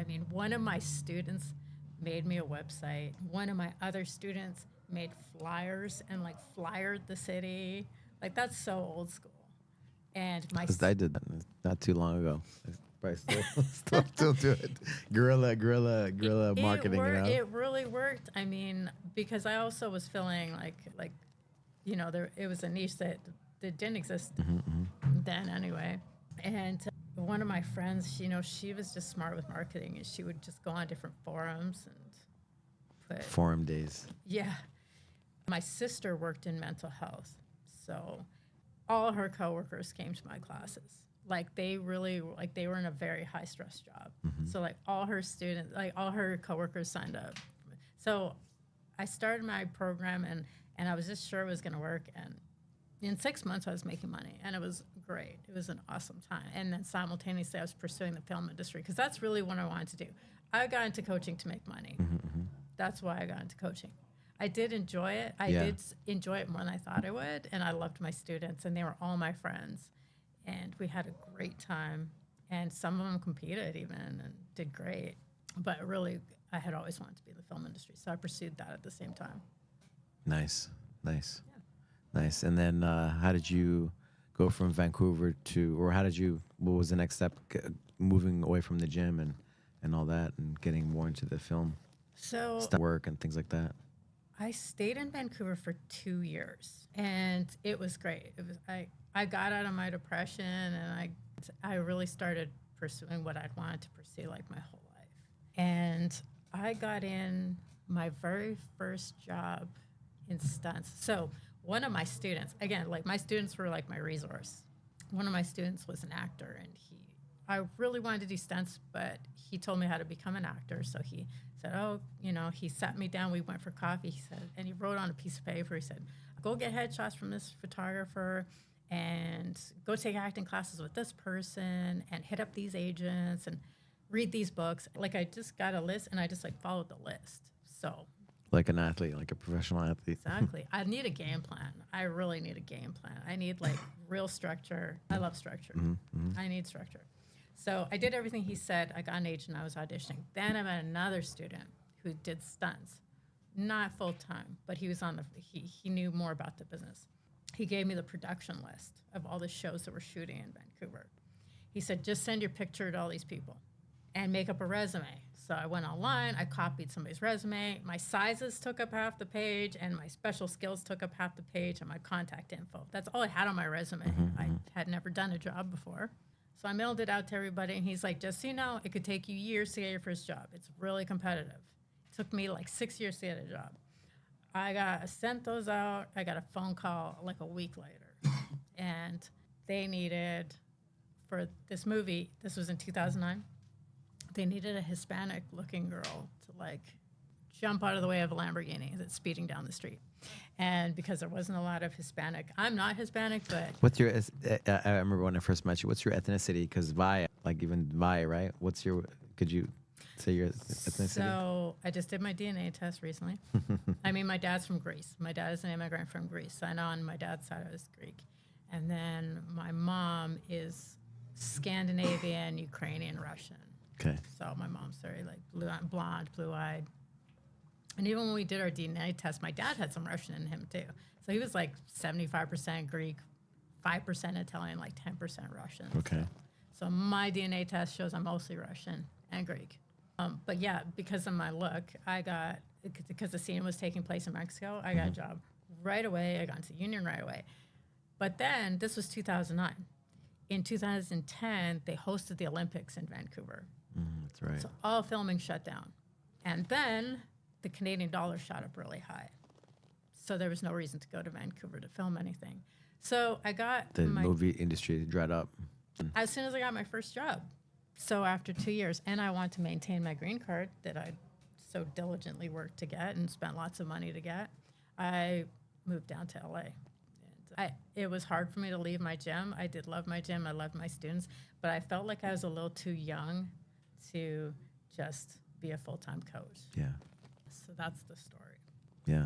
mean, one of my students made me a website. One of my other students made flyers and like flyered the city. Like that's so old school. And my Because I did that not too long ago. I probably still do it. Guerrilla marketing, you know? It really worked. I mean, because I also was feeling like there it was a niche that didn't exist then anyway. And one of my friends, she was just smart with marketing, and she would just go on different forums and put Forum days. yeah. My sister worked in mental health, so all her coworkers came to my classes. Like they really they were in a very high stress job. So like all her students, like all her coworkers signed up. So I started my program and I was just sure it was going to work. And in 6 months I was making money, and it was great. It was an awesome time. And then simultaneously I was pursuing the film industry because that's really what I wanted to do. I got into coaching to make money. That's why I got into coaching. I did enjoy it. I did enjoy it more than I thought I would, and I loved my students, and they were all my friends, and we had a great time. And some of them competed even and did great. But really, I had always wanted to be in the film industry, so I pursued that at the same time. Nice. And then how did you go from Vancouver what was the next step, moving away from the gym and all that, and getting more into the film stunt work and things like that? I stayed in Vancouver for 2 years, and it was great. It was I got out of my depression, and I really started pursuing what I'd wanted to pursue like my whole life. And I got in my very first job in stunts. So one of my students, again, like my students were like my resource. One of my students was an actor, and I really wanted to do stunts, but he told me how to become an actor. So he said, he sat me down. We went for coffee. He said, and he wrote on a piece of paper. He said, go get headshots from this photographer and go take acting classes with this person and hit up these agents and read these books. Like I just got a list, and I just like followed the list. So like an athlete, like a professional athlete. Exactly. I need a game plan. I really need a game plan. I need like real structure. I love structure. I need structure. So I did everything he said. I got an agent. I was auditioning. Then I met another student who did stunts, not full time, but he was he knew more about the business. He gave me the production list of all the shows that we're shooting in Vancouver. He said, just send your picture to all these people and make up a resume. So I went online. I copied somebody's resume. My sizes took up half the page, and my special skills took up half the page, and my contact info. That's all I had on my resume. I had never done a job before. So I mailed it out to everybody, and he's like, just so you know, it could take you years to get your first job. It's really competitive. It took me like 6 years to get a job. I sent those out. I got a phone call like a week later, and they needed, for this movie, this was in 2009, they needed a Hispanic-looking girl to like jump out of the way of a Lamborghini that's speeding down the street. And because there wasn't a lot of Hispanic, I'm not Hispanic, but what's your? I remember when I first met you. What's your ethnicity? Because Vaia, like even Vaia, right? Could you say your ethnicity? So I just did my DNA test recently. I mean, my dad's from Greece. My dad is an immigrant from Greece. I know on my dad's side I was Greek, and then my mom is Scandinavian, Ukrainian, Russian. Okay. So my mom's very like blonde, blue-eyed. And even when we did our DNA test, my dad had some Russian in him too. So he was like 75% Greek, 5% Italian, like 10% Russian. Okay. So my DNA test shows I'm mostly Russian and Greek. But yeah, because of my look, because the scene was taking place in Mexico, I got a job right away. I got into union right away. But then this was 2009. In 2010, they hosted the Olympics in Vancouver. That's right. So all filming shut down. And then the Canadian dollar shot up really high. So there was no reason to go to Vancouver to film anything. So I got the movie industry dried up. As soon as I got my first job. So after 2 years, and I wanted to maintain my green card that I so diligently worked to get and spent lots of money to get, I moved down to LA. And it was hard for me to leave my gym. I did love my gym. I loved my students. But I felt like I was a little too young to just be a full-time coach. Yeah. So that's the story. Yeah.